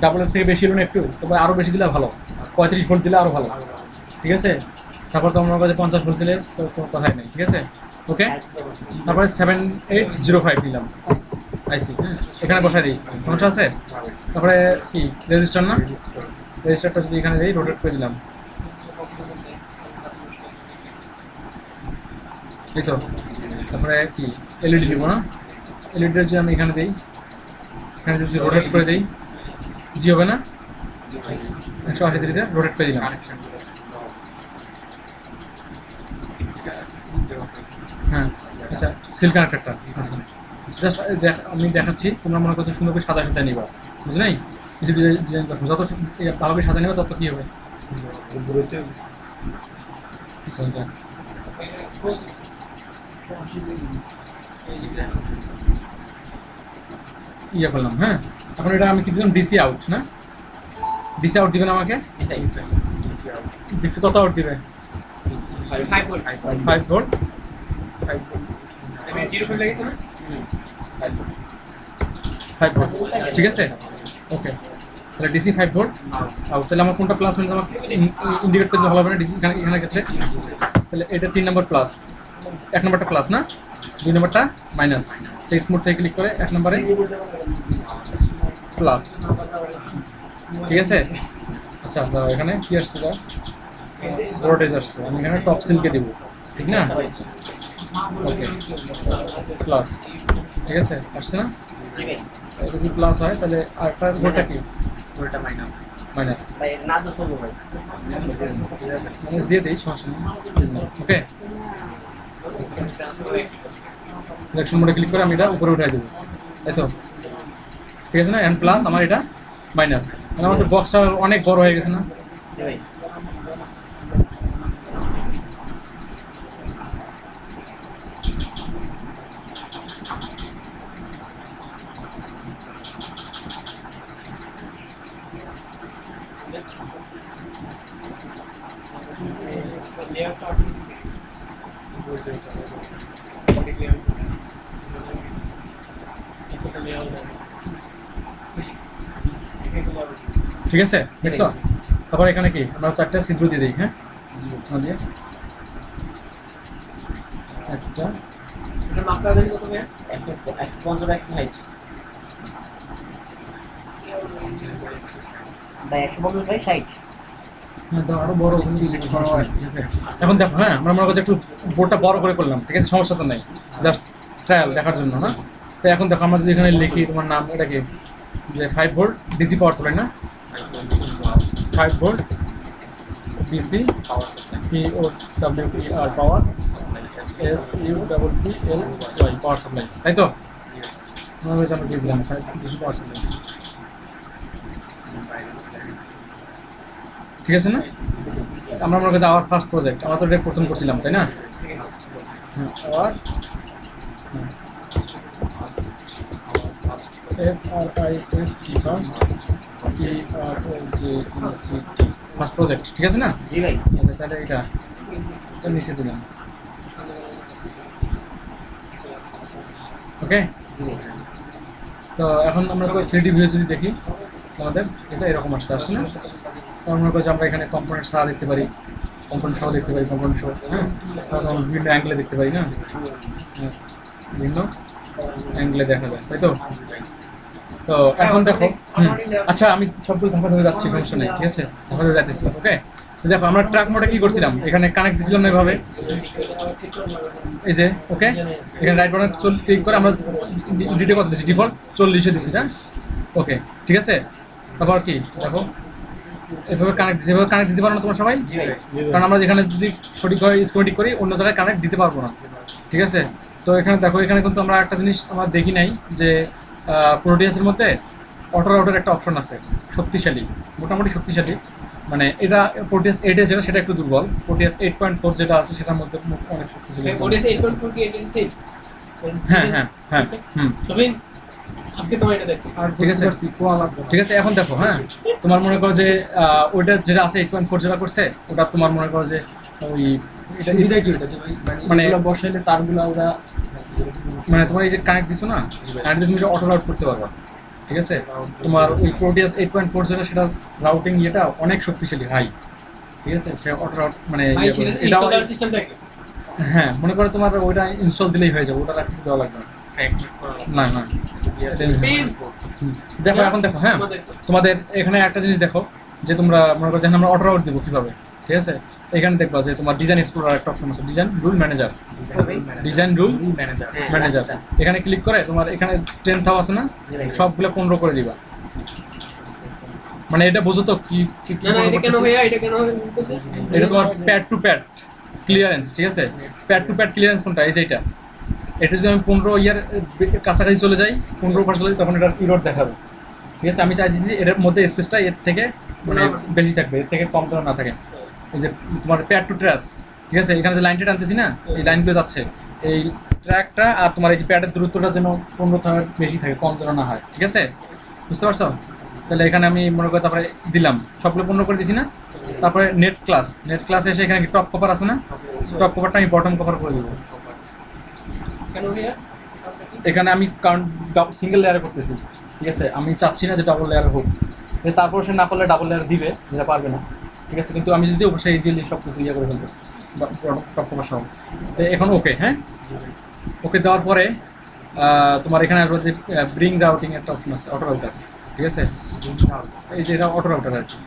ডাবলের থেকে বেশি হলো না একটু, তবে আরও বেশি দিলে ভালো, 35 ভোল্ট দিলে আরো ভালো, ঠিক আছে। তারপর তোমার কাছে 50 ভোল্ট দিলে তো কোনো কথাই নেই, ঠিক আছে। ওকে, তারপরে 7805 নিলাম আইসি, হ্যাঁ এখানে বসাই দিই, সমস্যা আছে। তারপরে কি রেজিস্টার না, রেজিস্টারটা যদি এখানে দিই রোটেট করে দিলাম, এই তো। তারপরে কি এলইডি নিব না, এলইডিটা যদি আমি এখানে দিই, এখানে যদি রোটেট করে দিই জি হবে না, 180 ডিগ্রিতে রোটেট করে দিলাম। হ্যাঁ আচ্ছা, সিল কানেক্টরটা আচ্ছা জাস্ট আমি দেখাচ্ছি, তোমরা মনে করছো সুন্দর করে সাজা সাজা নিবা, বুঝলে নাই, কিছু ডিজাইন করছো, যত ভালো করে সাজা নেবে তত কী হবে, ইয়ে করলাম। হ্যাঁ এখন এটা আমি কি দিলাম, ডিসি আউট না, ডিসি আউট দিবেন আমাকে, ডিসি কত আউট দিবে, 5 ভোল্ট, 5 ভোল্ট ঠিক আছে। ওকে, তাহলে ডিসি 5 ভোল্ট আউট। তাহলে আমার কোনটা প্লাস মানে আমার ইন্ডিকেট করতে ভালো হবে না ডিসি এখানে ক্ষেত্রে। তাহলে এটা 3 নম্বর প্লাস, 1 নম্বরটা প্লাস না, 2 নম্বরটা মাইনাস। টেক্সট মোড থেকে ক্লিক করে 1 নম্বরে প্লাস, ঠিক আছে। আচ্ছা এখানে কি আসছে, ভোল্টেজ আসছে, আমি এখানে টপ সিলকে দেবো, ঠিক না। ওকে প্লাস, ঠিক আছে আসছে না, এটা যদি প্লাস হয় তাহলে আরেকটা ভোল্টটা কি, ওটা মাইনাস মাইনাস, ভাই না তো চলবে ভাই, মাইনাস দিয়ে দিই, সমস্যা নেই। ওকে, সিলেকশন মোডে ক্লিক করে আমি এটা উপরে উঠাই দেবো, তাই তো, ঠিক আছে না। এন্ড প্লাস আমার এটা মাইনাস, মানে আমার বক্সটা অনেক বড় হয়ে গেছে না। ভাই ঠিক আছে দেখছো। তারপর এখানে কি আমরা 4টা ছিদ্র দিয়ে দিই, হ্যাঁ দিয়ে একটা, এটার মাত্রা জানি কত ভাই, 150 160 ভাই, 150 বাই 60। হ্যাঁ তো আরো বড় সিলেক্ট করা আছে, ঠিক আছে। এখন দেখো, হ্যাঁ আমরা মনে করছি একটু বোর্ডটা বড় করে করলাম, ঠিক আছে, সমস্যা তো নাই, জাস্ট ট্রায়াল দেখার জন্য না। তো এখন দেখো আমরা যদি এখানে লিখি তোমার নাম, এটা কি যে 5 ভোল্ট ডিসি পাওয়ার সাপ্লাই না, 5 ভোল্ট ডিসি POWER পাওয়ার SUPPLY পাওয়ার সাপ্লাই, তাই তো। আমরা দিয়ে দিলাম ডিসি পাওয়ার সাপ্লাই, ঠিক আছে না। আমরা মনে করছি আওয়ার ফার্স্ট প্রজেক্ট, আমরা তো এটা প্রথম করছিলাম তাই না। হ্যাঁ our FRIST first first project, ঠিক আছে না। জি ভাই, তাহলে এটা নিচে দিলাম, ওকে। তো এখন আমরা তো 3D ভিউ যদি দেখি আমাদের এটা এরকম আসছে না। তো আমরা করছি আমরা এখানে কম্পোনেন্ট ছাড়া দেখতে পারি, কম্পোনেন্ট সহ দেখতে পারি, কম্পোনেন্ট সহ, হ্যাঁ আমরা বিভিন্ন অ্যাঙ্গেলে দেখতে পারি না, বিভিন্ন অ্যাঙ্গেলে দেখা যায়, তাই তো। তো এখন দেখো, আচ্ছা আমি সবগুলো ধাপা ধরে যাচ্ছি, সমস্যা নেই, ঠিক আছে, ধাপা ধরে যাচ্ছি। ওকে, দেখো আমরা ট্রাক মোডে কি করছিলাম, এখানে কানেক্ট দিয়েছিলাম না এভাবে, এই যে ওকে, এখানে রাইট বাটন ক্লিক করে আমরা ডিটে কত দিচ্ছি, ডিফল্ট 40 দিচ্ছি না। ওকে ঠিক আছে, তারপর কি দেখো এভাবে কানেক্ট দিচ্ছি, এভাবে কানেক্ট দিতে পারো না তোমরা সবাই, কারণ আমরা যেখানে যদি সঠিকভাবে স্কিমেটিক করি অন্য জায়গায় কানেক্ট দিতে পারবো না, ঠিক আছে। তো এখানে দেখো, এখানে কিন্তু আমরা একটা জিনিস আমরা দেখি নাই যে প্রোটিয়াসের মধ্যে অটো রাউটার একটা অপশন আছে, শক্তিশালী, মোটামুটি শক্তিশালী, মানে এটা প্রোটিয়াস 8 যেটা সেটা একটু দুর্বল, প্রোটিয়াস 8.4 যেটা আছে সেটার মধ্যে অনেক শক্তিশালী। প্রোটিয়াস 8.4 কি এটা সেম? হ্যাঁ হ্যাঁ হ্যাঁ তবেন আজকে তোমার এটা দেখো, আর ঠিক আছে ঠিক আছে। এখন দেখো, হ্যাঁ তোমার মনে করো যে ওইটা যেটা আছে 8.4 যেটা করছে ওটা তোমার মনে করো যে ওই সুবিধা কি ওটা, মানে এগুলো বসাইলে তারগুলো ওরা মানে তোমার এই যে কানেক্ট দিছো না, কানেক্ট দিয়ে তুমি অটো রাউট করতে পারবা, ঠিক আছে? তোমার ওই প্রোটিয়াস 8.4 যেটা সেটা রাউটিং ইয়েটা অনেক শক্তিশালী হাই, ঠিক আছে? সে অটো মানে এটা সিস্টেমটা কি? হ্যাঁ, মনে করো তোমার ওইটা ইনস্টল দিলেই হয়ে যাবে, ওটা আর কিছু দেওয়া লাগবে না। না দেখো এখন দেখো, হ্যাঁ তোমাদের এখানে একটা জিনিস দেখো যে তোমরা মনে করো আমরা অটো রাউট দেবো কীভাবে, ঠিক আছে? এখানে দেখবা যে তোমার ডিজাইন এক্সপ্লোরার একটা অপশন আছে, design rule manager, design rule manager. এখানে ক্লিক করে তোমার এখানে 10 আছে না, সবগুলো 15 করে দিবা। মানে এটা বোঝো তো কি এটা তোমার প্যাড টু প্যাড ক্লিয়ারেন্স, ঠিক আছে? প্যাড টু প্যাড ক্লিয়ারেন্স কোনটা? এই যে এটা যদি আমি 15 ইয়ার কাছাকাছি চলে যাই, 15 চলে যাই, তখন এটা ইরোড দেখাবে, ঠিক আছে? আমি চাই দিচ্ছি এটার মধ্যে স্পেসটা এর থেকে মানে বেশি থাকবে, এর থেকে কম যেন না থাকে। এই যে তোমার প্যাড টু ট্র্যাস, ঠিক আছে? এখানে যে লাইনটা টানতেছি না, এই লাইনগুলো যাচ্ছে, এই ট্র্যাকটা আর তোমার এই যে প্যাডের দূরত্বটা যেন 15 থেকে বেশি থাকে, কম যেন না হয়, ঠিক আছে? বুঝতে পারছো? তাহলে এখানে আমি মনে করি তারপরে দিলাম সবগুলো 15 করে দিছি না, তারপরে নেট ক্লাসে এসে এখানে টপ কভার আছে না, টপ কভারটা আমি বটম কভার করে দেবো। এখানে আমি সিঙ্গেল লেয়ারে করতেছি, ঠিক আছে? আমি চাচ্ছি না যে ডাবল লেয়ার হোক, তারপর সে না পারলে ডাবল লেয়ার দিবে, যেটা পারবে না, ঠিক আছে? কিন্তু আমি যদি অবশ্যই ইজিলি সব কিছু ইয়ে করে ফেলবো টপ কভার সহ। তো এখন ওকে, হ্যাঁ ওকে দেওয়ার পরে তোমার এখানে আসবে যে ব্রিং রাউটিং একটা অপশন আছে, অটো রাউটার, ঠিক আছে? এই যে এটা অটো রাউটার আর কি,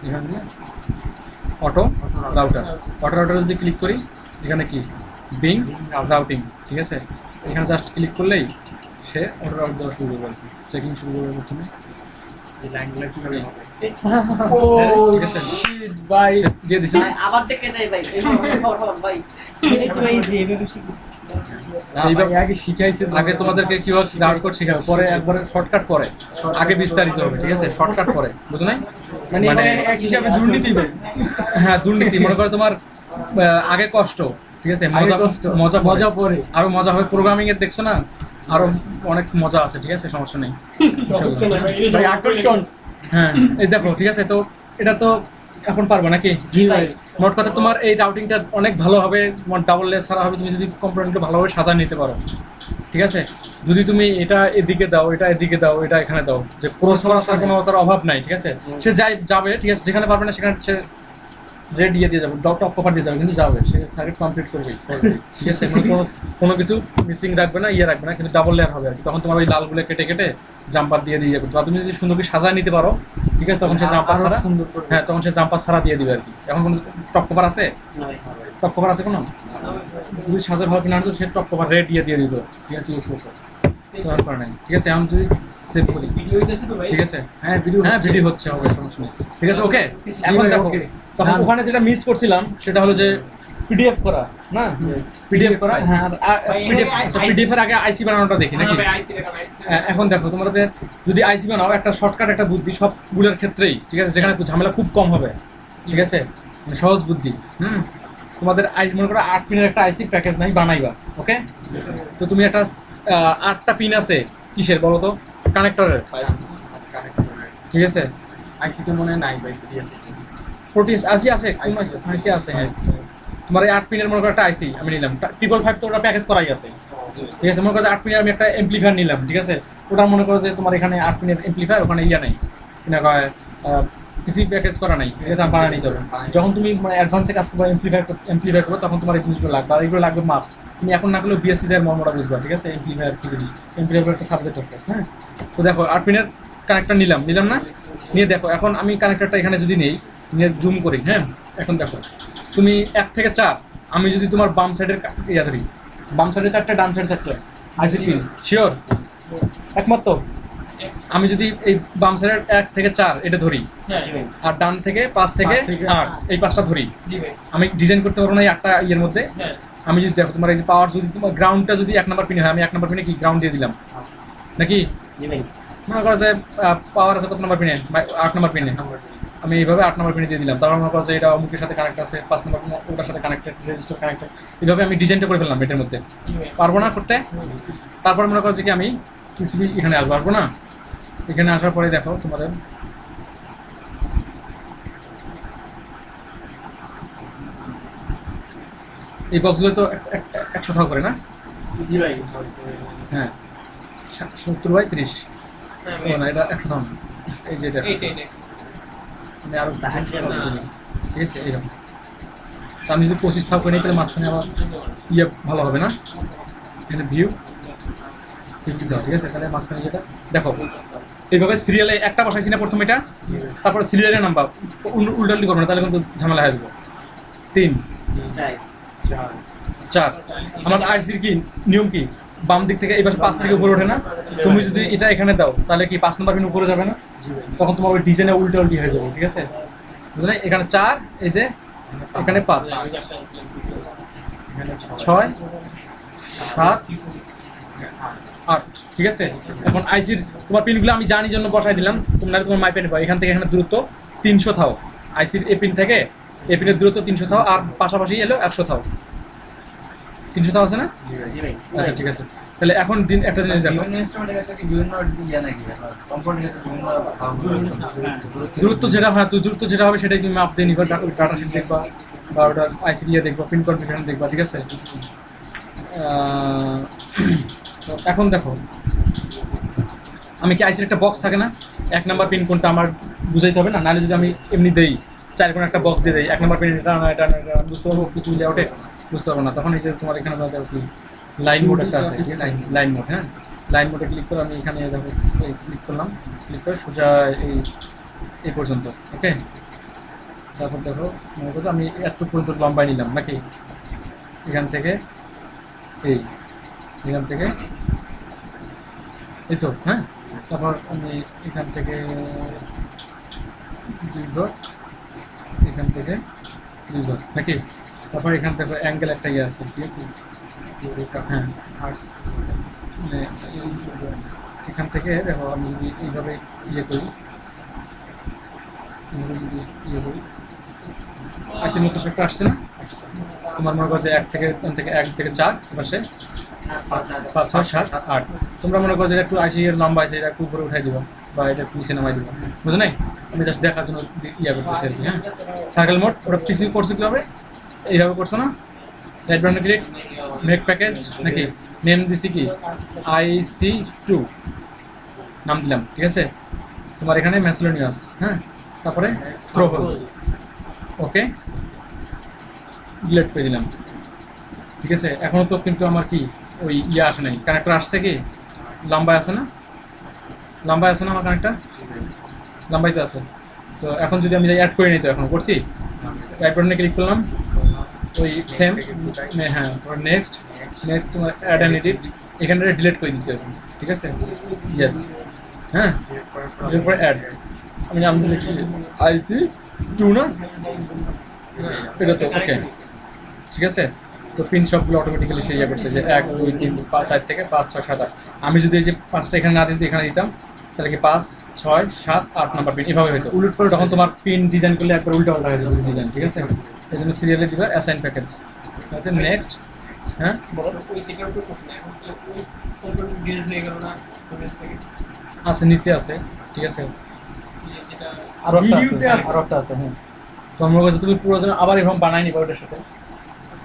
এখানে অটো রাউটার যদি ক্লিক করি, এখানে কি বিং রাউটিং, ঠিক আছে? এখানে জাস্ট ক্লিক করলেই সে অটো রাউট দেওয়া শুরু করবে আর কি, চেকিং শুরু করবে প্রথমে। এই লাইনগুলো কীভাবে ঠিক আছে ভাই দিয়ে দিছি না? আবার দেখে যাই ভাই, ভাই এই তো এই যে এইভাবে আগে শিখাইছে, আগে তোমাদেরকে কিভাবে ডাউট কোড শেখাবে, পরে একবারে শর্টকাট পরে, আগে বিস্তারিত হবে, ঠিক আছে? শর্টকাট পরে, বুঝো নাই? মানে এক হিসাবে দুর্নীতি, হ্যাঁ দুর্নীতি। মনে করো তোমার আগে কষ্ট, ঠিক আছে? মজা পরে, আরো মজা হবে। প্রোগ্রামিং এর দেখছো না, আরো অনেক মজা আছে, ঠিক আছে? সমস্যা নেই, আকর্ষণ। হ্যাঁ এই দেখো, ঠিক আছে? তো এটা তো এখন পারবো নাকি? জি ভাই। মোট কথা তোমার এই রাউটিংটা অনেক ভালো হবে, তোমার ডাবল লেস ছাড়া হবে, তুমি যদি কম্পোনেন্টকে ভালোভাবে সাজায় নিতে পারো, ঠিক আছে? যদি তুমি এটা এদিকে দাও, এটা এদিকে দাও, এটা এখানে দাও, যে ক্রস করা ছাড়া কোনো তার অভাব নাই, ঠিক আছে? সে যাবে, ঠিক আছে? যেখানে পারবে না সেখানে সে রেড দিয়ে যাবে, টপ কভার দিয়ে যাবে, কিন্তু যাবে, সে সার্কিট কমপ্লিট করবেই, ঠিক আছে? মানে কোনো কিছু মিসিং রাখবে না, রাখবে না, কিন্তু ডাবল লেয়ার হবে আর কি। তখন তোমার ওই লালগুলো কেটে জাম্পার দিয়ে যাবে। তো তুমি যদি সুন্দর করে সাজায় নিতে পারো, ঠিক আছে? তখন সে জাম্পার ছাড়া, হ্যাঁ তখন সে জাম্পার ছাড়া দিয়ে দিবে আর কি। এখন কোনো টপ কভার আছে? টপ কভার আছে কোনো? যদি সাজা ভালো কিনা, সে টপ কভার রেড দিয়ে দিবে, ঠিক আছে? ইউজ করতে দরকার নাই, ঠিক আছে? আমি যদি সেভ করি, ঠিক আছে? হ্যাঁ ভিডিও হচ্ছে, হবে, সমস্যা নেই, ঠিক আছে? ওকে। এখন দেখো, তখন ওখানে যেটা মিস করছিলাম সেটা হলো যে পিডিএফ করা, না পিডিএফ করা, হ্যাঁ পিডিএফ এর আগে আইসি বানানোটা দেখি নাকি? এখন দেখো তোমাদের যদি আইসি বানাও, একটা শর্টকাট, একটা বুদ্ধি সবগুলোর ক্ষেত্রেই, ঠিক আছে? যেখানে ঝামেলা খুব কম হবে, ঠিক আছে? মানে সহজ বুদ্ধি। তোমাদের মনে করো 8 পিনের একটা আইসি প্যাকেজ নাই, বানাইবা, ওকে? তো তুমি একটা 8টা পিন আছে, কিসের বলো তো? কানেক্টরের, ঠিক আছে? আইসি তো মনে নাই ভাই, প্রোটিয়াস আইসি আছে, কোন আইসি আছে? হ্যাঁ তোমার এই 8 পিনের মনে করো একটা আইসি আমি নিলাম, 555 তো ওটা প্যাকেজ করাই আছে, ঠিক আছে? মনে করো যে 8 পিনের আমি একটা এমপ্লিফায়ার নিলাম, ঠিক আছে? ওটা মনে করো যে তোমার এখানে 8 পিনের এমপ্লিফায়ার, ওখানে নেই, কিনা পিসি প্যাকেজ করা নাই, ঠিক আছে? বানানো নিতে হবে। যখন তুমি মানে অ্যাডভান্সে কাজ করবে, এমপ্লিফায়ার করবে, তখন তোমার এই জিনিসগুলো লাগবে, আর এগুলো লাগবে মাস্ট। তুমি এখন না করলেও বিএসসি এর মর্মটা বুঝবা, ঠিক আছে? এমপ্লিফায়ার কি জিনিস, এমপ্লিফায়ার একটা সাবজেক্ট আছে, হ্যাঁ? তো দেখো 8 পিনের কানেক্টর নিলাম না, নিয়ে দেখো এখন আমি কানেক্টরটা এখানে যদি নিয়ে জুম করি, হ্যাঁ এখন দেখো তুমি 1 থেকে 4, আমি যদি তোমার বাম সাইডের ধরি, বাম সাইডে 4টে, ডান সাইডে 4টে আইসি পিন, শিওর? একমত তো? আমি যদি এই বাম সাইডের 1 থেকে 4 এটা ধরি, আর ডান থেকে 5 থেকে 8 এই 5টা ধরি, আমি ডিজাইন করতে পারবো না এই 8টা ইয়ের মধ্যে? আমি যদি দেখো তোমার এই পাওয়ার, যদি তোমার গ্রাউন্ডটা যদি 1 নম্বর পিনে হয়, আমি 1 নম্বর পিনে কি গ্রাউন্ড দিয়ে দিলাম নাকি? মনে করো যে পাওয়ার আছে কত নম্বর পিনে? 8 নম্বর পিনে, আমি এইভাবে 8 নম্বর পিনে দিয়ে দিলাম। তারপর মনে করো যে এটা অমুকের সাথে কানেক্ট আছে, 5 নম্বর ওটার সাথে কানেক্টেড, রেজিস্টার কানেক্টেড, এইভাবে আমি ডিজাইনটা করে ফেললাম এটার মধ্যে, পারবো না করতে? তারপর মনে করো যে কি আমি পিসিবি এখানে আসবো না? এখানে আসার পরে দেখো তোমাদের এই বক্সগুলো তো 100 করে না? হ্যাঁ 70/30, ও না, এটা একটা দাম, এই যে এটা আমি আরো তাহার জন্য ঠিক আছে এইরকম। তো আমি যদি 25 থাও করে নিই তাহলে মাঝখানে আবার ইয়ে ভালো হবে না, এখানে ভিউ 50 দাও, ঠিক আছে। তাহলে মাঝখানে যেটা দেখো এইভাবে সিরিয়ালে একটা বসাইছি না প্রথমে এটা, তারপরে সিরিয়ালের নাম্বার উল্টাউল্টি করবো না, তাহলে কিন্তু ঝামেলা হয়ে যাবে। 3 তাই 4 আমার আইসির কি নিয়ম কি, বাম দিক থেকে এই পাশে 5 থেকে উপরে ওঠে না, তুমি যদি এটা এখানে দাও তাহলে কি 5 নাম্বার পিন উপরে যাবে না, তখন তোমার ওই ডিজাইনে উল্টাউল্টি হয়ে যাবে, ঠিক আছে। বুঝলে, এখানে 4, এই যে এখানে 5, 6, 7, 8, ঠিক আছে। এখন আইসির তোমার পিনগুলো আমি জানি জন্য বসাই দিলাম, তোমরা তোমার মাইপে নেবে। এখান থেকে এখানে দূরত্ব 300 থাও, আইসির এ পিন থেকে এ পিনের দূরত্ব 300 থাও, আর পাশাপাশি এলো 100 থাও, 300 থাও আছে না? জি ভাই। আচ্ছা ঠিক আছে। তাহলে এখন দিন একটা জিনিস দেখো, দূরত্ব যেটা হয়, তুই দূরত্ব যেটা হবে সেটাই তুমি মাপ দিয়ে নিবা, ডাটা শিট দেখবা বা ওটা আইসি দিয়ে দেখবা, পিন কনফিগারেশন দেখবা, ঠিক আছে। তো এখন দেখো, আমি কি আইসির একটা বক্স থাকে না, 1 নাম্বার পিন কোনটা আমার বুঝাইতে হবে না, নাহলে যদি আমি এমনি দেই 4 কোন একটা বক্স দিয়ে দেই, 1 নাম্বার পিন এটা না এটা না এটা বুঝতে পারবো, কিছু লেআউটে বুঝতে পারবো না। তখন এই যে তোমার এখানে কি লাইন মোড একটা আছে, লাইন মোড, হ্যাঁ লাইন মোডে ক্লিক করে আমি এখানে দেখো ক্লিক করলাম, ক্লিক করে সোজা এই পর্যন্ত, ওকে। তারপর দেখো মনে করো আমি এত পর্যন্ত লম্বাই নিলাম নাকি, এখান থেকে এখান থেকে এই তো, হ্যাঁ। তারপর আমি এখান থেকে এখান থেকে নাকি, তারপর এখান থেকে অ্যাঙ্গেল একটা ইয়ে আছে, ঠিক আছে। হ্যাঁ মানে এখান থেকে দেখো আমি যদি এইভাবে ইয়ে করি, এইভাবে যদি ইয়ে করি, আশির মতো একটা আসছে না, তোমার মনে করছে 1 থেকে 4 পাশে 5, 6, 7, 8, তোমরা মনে করো যে একটু 80 এর লম্বা আছে, এটা একটু উপরে উঠাই দিবা বা এটা একটু নিচে নামাই দিবা, বুঝো নাই? আমি জাস্ট দেখার জন্য ইয়ে করতেছি আর কি, হ্যাঁ। সার্কেল মোড ওটা পিসি করছে কীভাবে, এইভাবে করছো না, right button click, make package নাকি, নেম দিছি কি IC2 নাম দিলাম, ঠিক আছে। তোমার এখানে ম্যাসেলোনিয়াস, হ্যাঁ, তারপরে থ্রো হোল, ওকে, ডিলিট করে দিলাম, ঠিক আছে। এখনও তো কিন্তু আমার কি ওই ইয়ে আসে নাই, কানেক্টর আসছে কি লম্বায় আছে না, লম্বায় আছে না আমার কানেক্টর, লম্বাই তো আছে। তো এখন যদি আমি অ্যাড করে নিই, তো এখন করছি, রাইট বাটনে ক্লিক করলাম, ওই সেম, হ্যাঁ নেক্সট তোমার অ্যাড অ্যান্ড এডিট, এখানে ডিলিট করে দিতে হবে, ঠিক আছে। ইয়েস, হ্যাঁ, এরপরে অ্যাড আমি লিখছি IC2 না, এটা তো ওকে, ঠিক আছে। তো পিন সবগুলো অটোমেটিক্যালি সে ইয়ে করছে যে 1, 2, 3, 4 থেকে 5, 6, 7, 8। আমি যদি এই যে 5টা এখানে না দিতে এখানে দিতাম, তাহলে কি 5, 6, 7, 8 নাম্বার পিন এভাবে হতো উল্ট করে, তখন তোমার পিন ডিজাইন করলে একবার উল্টা পাল্টা হয়ে যাবে ডিজাইন, ঠিক আছে। এই জন্য সিরিয়ালে দিবা অ্যাসাইন প্যাকেজ, তাতে নেক্সট, হ্যাঁ আছে নিচে আছে, ঠিক আছে। আরও একটা আছে, হ্যাঁ। তোমার কাছে তুমি পুরো আবার এরকম বানাই নিবা ওটার সাথে,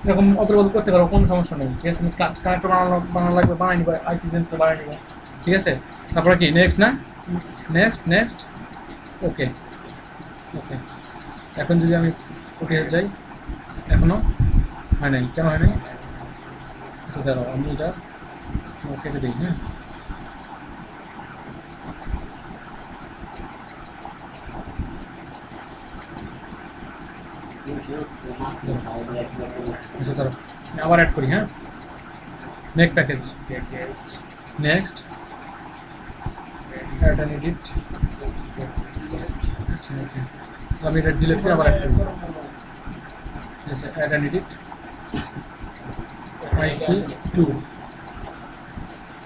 এরকম অদল করতে পারো, কোনো সমস্যা নেই, ঠিক আছে। তুমি কানেক্টর বানানো লাগবে, বানাই নিবা, আইসি চেঞ্জ করে বানাই নিবা, ঠিক আছে। তারপরে কি নেক্সট না, নেক্সট ওকে। এখন যদি আমি ওকে যাই, এখনও হয় নাই, কেন হয় নাই? আচ্ছা দাঁড়াও, আমি এটা কেটে দিই, হ্যাঁ। আচ্ছা দাঁড়াও, আবার অ্যাড করি, হ্যাঁ। Make package, next add and edit, আচ্ছা ওকে। আমি এটা ডিলিট করে আবার অ্যাড করি, আচ্ছা add and edit IC2,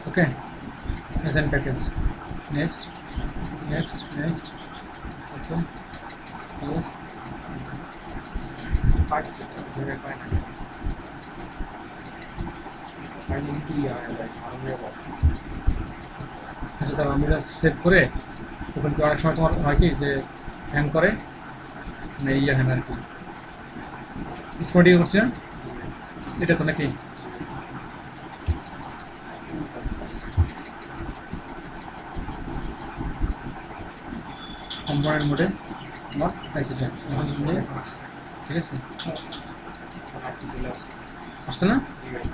okay, assign package, next okay, yes, আচ্ছা তাহলে আমি এটা সেভ করে, ওখানে অনেক সময় তোমার হয় কি যে হ্যাং করে, মানে ইয়ে হ্যাং আর কি, স্পটিং করছি না, এটা তো নাকি কম্পোনেন্ট মোডে আমার আইসিটা এখন শুনে ঠিক আছে আসছে না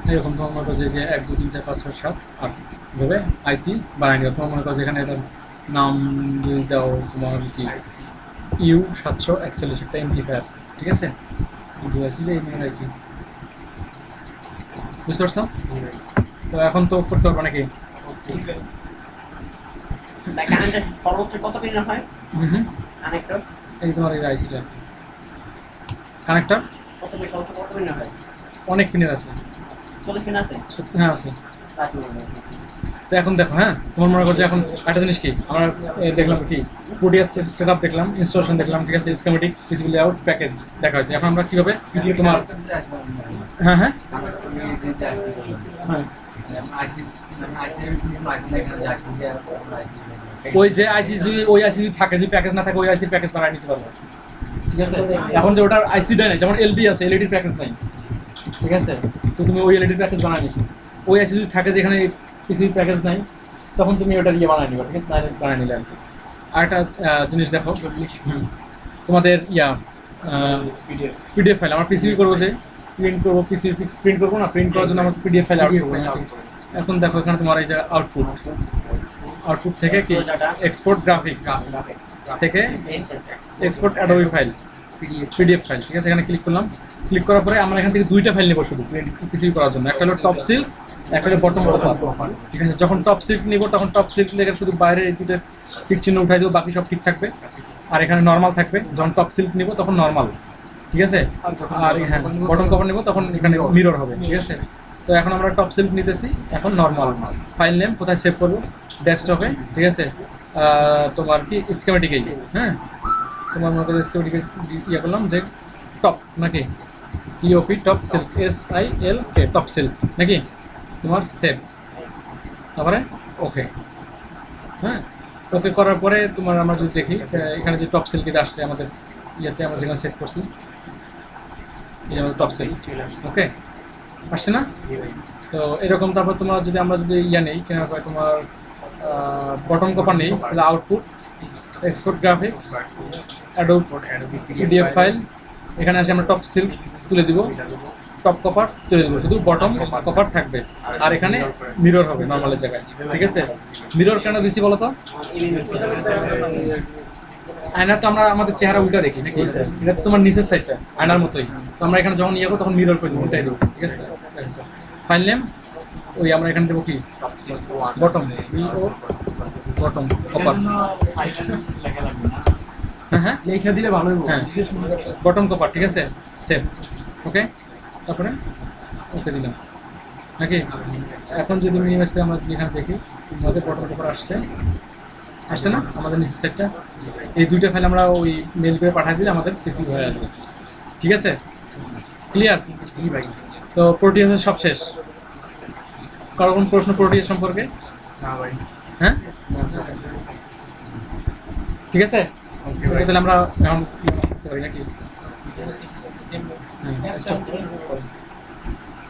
এরকম তোমার মনে করছে যে 1 2 3 4 5 6 7 8 এভাবে আইসি বানাই দিও তোমার মনে করছে এখানে এটার নাম দিয়ে দাও তোমার কি U741 একটা এমপ্লিফায়ার ঠিক আছে কিন্তু আইসি এই মানে আইসি বুঝতে পারছো তো এখন তো করতে পারবো নাকি কানেক্টর সর্বোচ্চ কত পিনের হয় কানেক্টর এই তোমার এই আইসিটা কানেক্টর কত পিন সর্বোচ্চ কত পিনের হয় অনেক পিনের আছে 40 পিন আছে হ্যাঁ আছে তাই মনে হয় তো এখন দেখো হ্যাঁ তোমার মনে করছে এখন একটা জিনিস কি আমরা দেখলাম কি প্রোটিয়াস সেটআপ দেখলাম ইনস্টলেশন দেখলাম ঠিক আছে স্কিমেটিক পিসিবি লেআউট প্যাকেজ দেখা হয়েছে এখন আমরা কিভাবে তোমার হ্যাঁ হ্যাঁ হ্যাঁ ওই যে আইসি ওই আইসি থাকে যদি প্যাকেজ না থাকে ওই আইসির প্যাকেজ বানায় নিতে পারবো ঠিক আছে এখন যে ওটার আইসি দেয় নাই যেমন এলডি আছে এলইডির প্যাকেজ নাই ঠিক আছে তো তুমি ওই এলইডির প্যাকেজ বানায় নিচ্ছি ওই আইসি যদি থাকে যেখানে পিসির প্যাকেজ নাই তখন তুমি ওটার ইয়ে বানায় নিবা ঠিক আছে না বানায় নিলে আর কি আর একটা জিনিস দেখো তোমাদের ইয়া পিডিএফ ফাইল আমার পিসিবি করবো যে প্রিন্ট করবো পিসি প্রিন্ট করবো না প্রিন্ট করার জন্য আমার পিডিএফ ফাইল আউট করবো এখন দেখো এখানে তোমার এই যে আউটপুট থেকে কি এক্সপোর্ট গ্রাফিক্স থেকে export Adobe file PDF file ঠিক আছে এখানে ক্লিক করলাম ক্লিক করার পরে আমরা এখান থেকে দুইটা ফাইল নেবো শুধু পিসিবি করার জন্য একটা হলো টপ সিল্ক একটা হলো বটম কপার ঠিক আছে যখন টপ সিল্ক নিব তখন টপ সিল্ক লেগে শুধু বাইরে এই দুটো টিক চিহ্ন উঠাই দেবো বাকি সব ঠিক থাকবে আর এখানে নর্মাল থাকবে যখন টপ সিল্ক নিব তখন নর্মাল ঠিক আছে আর হ্যাঁ বটম কভার নেব তখন এখানে মিরর হবে ঠিক আছে তো এখন আমরা টপ সিল্ক নিতেছি এখন নর্মাল ফাইল নেম কোথায় সেভ করবো ডেস্কটপে ঠিক আছে তোমার কি স্কিমেটিক এই হ্যাঁ তোমার মনে করো স্কিমেটিক ইয়ে করলাম যে টপ নাকি TOP top silk SILK top silk নাকি তোমার সেভ তারপরে ওকে হ্যাঁ ওকে করার পরে তোমার আমরা যদি দেখি এখানে যে টপ সিল্কিতে আসছে আমাদের ইয়েতে আমরা যেখানে সেভ করছি এই আমাদের টপ সিল্ক ওকে আসছে না তো এরকম তারপর তোমার যদি আমরা যদি ইয়ে নেই কেন তোমার বটম কপার নেই তাহলে output export graphics Adobe PDF file এখানে আসে আমরা টপ সিল্ক তুলে দিব টপ কপার তুলে দেবো শুধু বটম কপার থাকবে আর এখানে মিরর হবে নর্মালের জায়গায় ঠিক আছে মিরর কেন বেশি বলো তো আয়না তো আমরা আমাদের চেহারা উল্টা দেখি নাকি এটা তো তোমার নিচের সাইডটা আয়নার মতোই তো আমরা এখানে যখন ইয়ে করবো তখন মিরর করে উল্টাই দেবো ঠিক আছে ফাইল নেম ওই আমরা এখানে দেবো কি বটম বটম কপার হ্যাঁ হ্যাঁ লেখা দিলে ভালো হবে হ্যাঁ বটম কপার ঠিক আছে সেভ ওকে তারপরে ওকে দিলাম নাকি এখন যদি মিনিমাইজটা আমরা এখানে দেখি আমাদের বটম কপার আসছে না আমাদের নিচের সেটটা এই দুইটা ফাইল আমরা ওই মেল করে পাঠিয়ে দিলে আমাদের পিসি হয়ে আসবে ঠিক আছে ক্লিয়ার জি ভাই তো প্রোটিয়াসের সব শেষ কারো কোন প্রশ্ন প্রোটিয়াস সম্পর্কে না ভাই হ্যাঁ ঠিক আছে তাহলে আমরা এখন করতে পারি নাকি হ্যাঁ